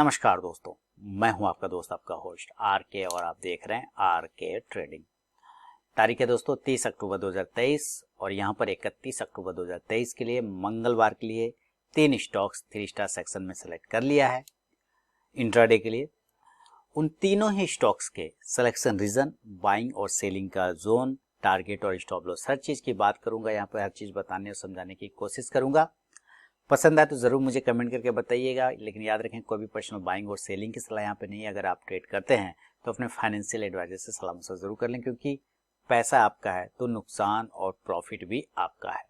नमस्कार दोस्तों, मैं हूं आपका दोस्त, आपका होस्ट आर के, और आप देख रहे हैं आर के ट्रेडिंग। तारीख है दोस्तों 30 अक्टूबर 2023 और यहां पर 31 अक्टूबर 2023 के लिए मंगलवार के लिए 3 स्टॉक्स 3 स्टार सेक्शन में सेलेक्ट कर लिया है इंट्राडे के लिए। उन तीनों ही स्टॉक्स के सिलेक्शन रीजन, बाइंग और सेलिंग का जोन, टारगेट और स्टॉप लॉस, हर चीज की बात करूंगा। यहाँ पर हर चीज बताने और समझाने की कोशिश करूंगा। पसंद आए तो ज़रूर मुझे कमेंट करके बताइएगा, लेकिन याद रखें कोई भी पर्सनल बाइंग और सेलिंग की सलाह यहाँ पे नहीं है। अगर आप ट्रेड करते हैं तो अपने फाइनेंशियल एडवाइजर से सलाह मशवरा जरूर कर लें, क्योंकि पैसा आपका है तो नुकसान और प्रॉफिट भी आपका है।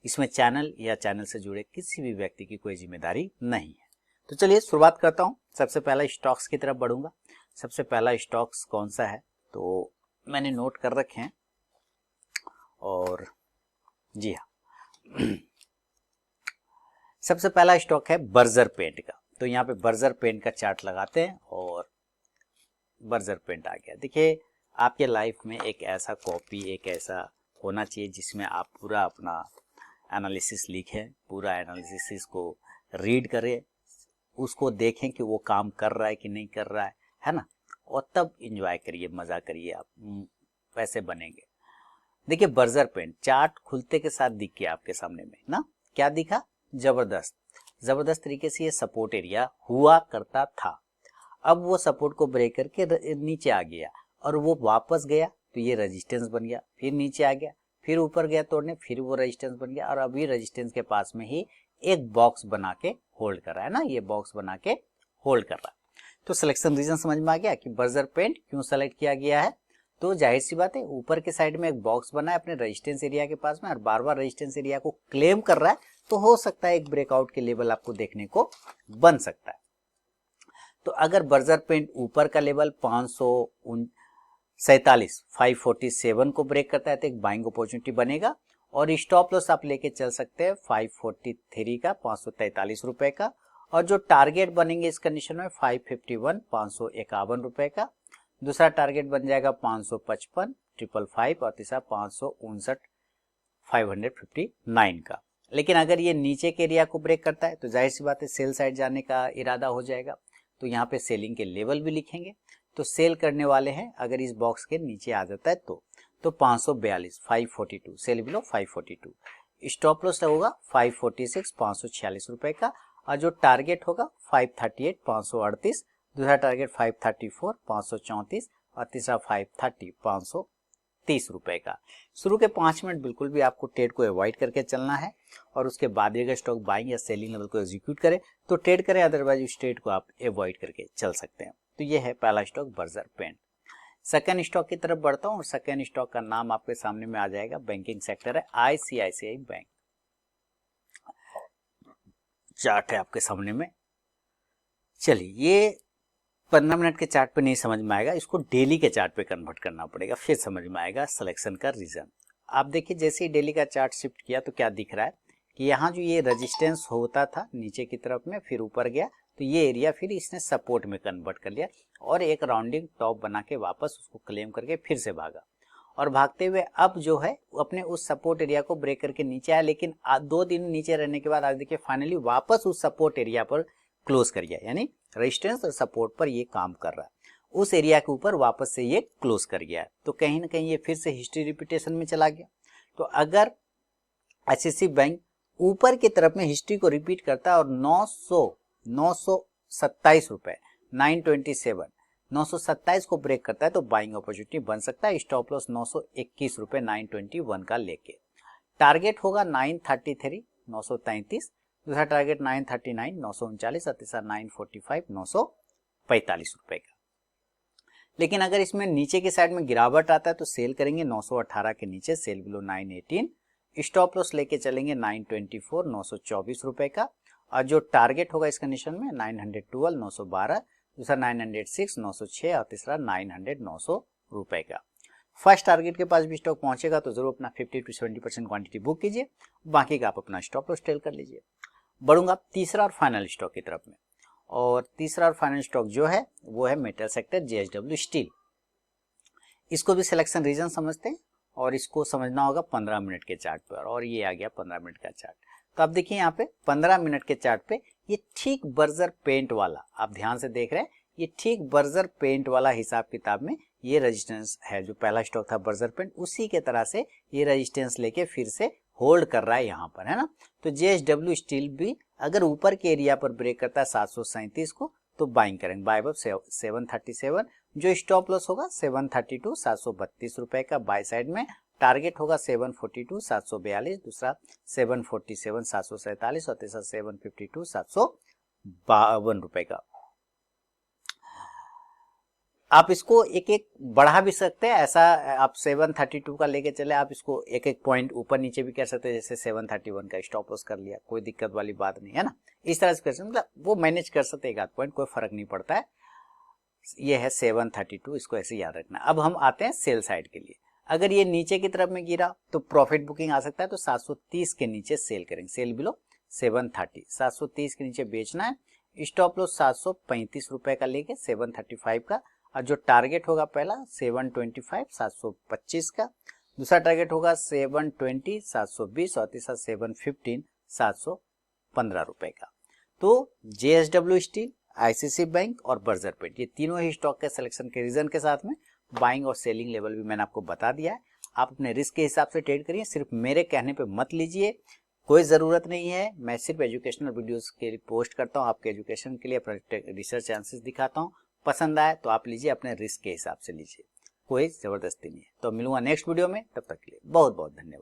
इसमें चैनल या चैनल से जुड़े किसी भी व्यक्ति की कोई जिम्मेदारी नहीं है। तो चलिए शुरुआत करता हूँ। सबसे पहला स्टॉक्स की तरफ बढ़ूंगा। सबसे पहला स्टॉक्स कौन सा है तो मैंने नोट कर रखे हैं, और जी हाँ सबसे पहला स्टॉक है बर्जर पेंट का। तो यहाँ पे बर्जर पेंट का चार्ट लगाते हैं और बर्जर पेंट आ गया। देखिए, आपके लाइफ में एक ऐसा कॉपी, एक ऐसा होना चाहिए जिसमें आप पूरा अपना एनालिसिस लिखें, पूरा एनालिसिस को रीड करें, उसको देखें कि वो काम कर रहा है कि नहीं कर रहा है ना, और तब इंजॉय करिए, मजा करिए, आप पैसे बनेंगे। देखिए, बर्जर पेंट चार्ट खुलते के साथ दिख गया आपके सामने में ना, क्या दिखा? जबरदस्त तरीके से ये सपोर्ट एरिया हुआ करता था। अब वो सपोर्ट को ब्रेक करके नीचे आ गया और वो वापस गया तो ये रेजिस्टेंस बन गया, फिर नीचे आ गया, फिर ऊपर गया तोड़ने, फिर वो रेजिस्टेंस बन गया, और अभी रेजिस्टेंस के पास में ही एक बॉक्स बना के होल्ड कर रहा है ना, ये बॉक्स बना के होल्ड कर रहा है। तो सिलेक्शन रीजन समझ में आ गया कि बर्जर पेंट क्यों सेलेक्ट किया गया है। तो जाहिर सी बात है, ऊपर के साइड में एक बॉक्स बना है अपने रेजिस्टेंस एरिया के पास में और बार बार रेजिस्टेंस एरिया को क्लेम कर रहा है, तो हो सकता है एक ब्रेकआउट के लेवल आपको देखने को बन सकता है। तो अगर बर्जर पेंट ऊपर का लेवल 547 को ब्रेक करता है तो एक बाइंग अपॉर्चुनिटी बनेगा, और स्टॉप लॉस आप लेके चल सकते हैं 543 का, 543 रुपए का, और जो टारगेट बनेंगे इस कंडीशन में 551, 551 रुपए का। दूसरा टारगेट बन जाएगा 555, 555, और तीसरा 559, 559 का। लेकिन अगर ये नीचे के एरिया को ब्रेक करता है तो जाहिर सी बात है सेल साइड जाने का इरादा हो जाएगा। तो यहाँ पे सेलिंग के लेवल भी लिखेंगे, तो सेल करने वाले हैं अगर इस बॉक्स के नीचे आ जाता है तो 542, 542, सेल बिलो 542। स्टॉप लॉस होगा 546, 546 रुपए का, और जो टारगेट होगा 538, 538, दूसरा टारगेट 534, 534, और तीसरा 530, 530 रुपए का। शुरू के 5 मिनट बिल्कुल भी आपको ट्रेड को अवॉइड करके चलना है, और उसके बाद अगर स्टॉक बाइंग या सेलिंग लेवल को एग्जीक्यूट करे तो ट्रेड करें, अदरवाइज उस ट्रेड को आप अवॉइड करके चल सकते हैं। तो ये है पहला stock Berger paint. Second stock की तरफ बढ़ता हूँ, और सेकंड स्टॉक का नाम आपके सामने में आ जाएगा, बैंकिंग सेक्टर है, ICICI बैंक। चार्ट है आपके सामने में। चलिए, ये 15 मिनट के चार्ट पे नहीं समझ में आएगा, इसको डेली के चार्ट पे कन्वर्ट करना पड़ेगा, फिर समझ में आएगा सिलेक्शन का रीजन। आप देखिए, जैसे ही डेली का चार्ट शिफ्ट किया तो क्या दिख रहा है कि यहाँ जो ये रेजिस्टेंस होता था नीचे की तरफ में, फिर ऊपर गया, तो ये एरिया फिर इसने सपोर्ट में कन्वर्ट कर लिया और एक राउंडिंग टॉप बना के वापस उसको क्लेम करके फिर से भागा, और भागते हुए अब जो है अपने उस सपोर्ट एरिया को ब्रेक करके नीचे आया। लेकिन 2 दिन नीचे रहने के बाद आज देखिए फाइनली वापस उस सपोर्ट एरिया पर क्लोज कर गया, यानी रेजिस्टेंस और सपोर्ट पर ये काम कर रहा है, उस एरिया के ऊपर वापस से ये क्लोज कर गया है। तो कहीं ना कहीं ये फिर से हिस्ट्री रिपीटेशन में चला गया। तो अगर ICICI बैंक ऊपर की तरफ में हिस्ट्री को रिपीट करता है और 927 रुपए 927 को ब्रेक करता है तो बाइंग अपॉर्चुनिटी बन सकता है। स्टॉप लॉस 921 रुपए 921 का लेके, टारगेट होगा 933, 933, दूसरा टारगेट 939, 939, और तीसरा 945, 945 रुपए का। लेकिन अगर इसमें नीचे की साइड में गिरावट आता है तो सेल करेंगे 918 के नीचे, सेल बिलो 918, स्टॉप लॉस लेके चलेंगे 924, 924 रुपए का, और जो टारगेट होगा इस कंडीशन में 912, 912, दूसरा 906, 906, और तीसरा 900, 900 रुपए का। फर्स्ट टारगेट के पास भी स्टॉक पहुंचेगा तो जरूर अपना 50 to 70% क्वांटिटी बुक कीजिए, बाकी का आप अपना स्टॉप लॉस टेल कर लीजिए। बढ़ूंगा तीसरा और फाइनल स्टॉक की तरफ में, और तीसरा और फाइनल स्टॉक जो है वो है मेटल सेक्टर, JSW स्टील। इसको भी सिलेक्शन रीजन समझते हैं, और इसको समझना होगा 15 मिनट के चार्ट पर, और ये आ गया 15 मिनट का चार्ट। तो आप देखिए यहाँ पे 15 मिनट के चार्ट पे ये ठीक बर्जर पेंट वाला, आप ध्यान से देख रहे हैं, ये ठीक बर्जर पेंट वाला हिसाब किताब में ये रेजिस्टेंस है। जो पहला स्टॉक था बर्जर पेंट, उसी के तरह से ये रेजिस्टेंस लेके फिर से होल्ड कर रहा है यहाँ पर, है ना। तो JSW स्टील भी अगर ऊपर के एरिया पर ब्रेक करता है 737 को तो बाइंग करेंगे, बाय अब 737। जो स्टॉप लॉस होगा 732 732 रुपए का बाय साइड में, टारगेट होगा 742 742, दूसरा 747 747 और तीसरा 752 752 रुपए का। आप इसको एक एक बढ़ा भी सकते हैं, ऐसा आप 732 का लेके चले, आप इसको एक एक पॉइंट ऊपर नीचे भी कर सकते हैं, जैसे 731 का स्टॉप लॉस कर लिया, कोई दिक्कत वाली बात नहीं है ना। इस तरह से कर सकते, मतलब वो मैनेज कर सकते हैं, एक आध पॉइंट कोई फर्क नहीं पड़ता है। ये है 732, इसको ऐसे याद रखना। अब हम आते हैं सेल साइड के लिए। अगर ये नीचे की तरफ में गिरा तो प्रॉफिट बुकिंग आ सकता है, तो 730 के नीचे सेल करेंगे, सेल बिलो 730, 730 के नीचे बेचना है। स्टॉप लॉस 735 रुपए का लेके 735 का, और जो टारगेट होगा पहला 725 725 का, दूसरा टारगेट होगा 720 720 और तीसरा 715 715 रुपए का। तो JSW स्टील, ICC बैंक और बर्जर पेंट, ये तीनों ही स्टॉक के सिलेक्शन के रीजन के साथ में बाइंग और सेलिंग लेवल भी मैंने आपको बता दिया है। आप अपने रिस्क के हिसाब से ट्रेड करिए, सिर्फ मेरे कहने पे मत लीजिए, कोई ज़रूरत नहीं है। मैं सिर्फ एजुकेशनल वीडियोस के लिए पोस्ट करता हूँ, आपके एजुकेशन के लिए अपना रिसर्च आंसर्स दिखाता हूँ। पसंद आए तो आप लीजिए, अपने रिस्क के हिसाब से लीजिए, कोई ज़बरदस्ती नहीं है। तो मिलूंगा नेक्स्ट वीडियो में, तब तक के लिए बहुत बहुत धन्यवाद।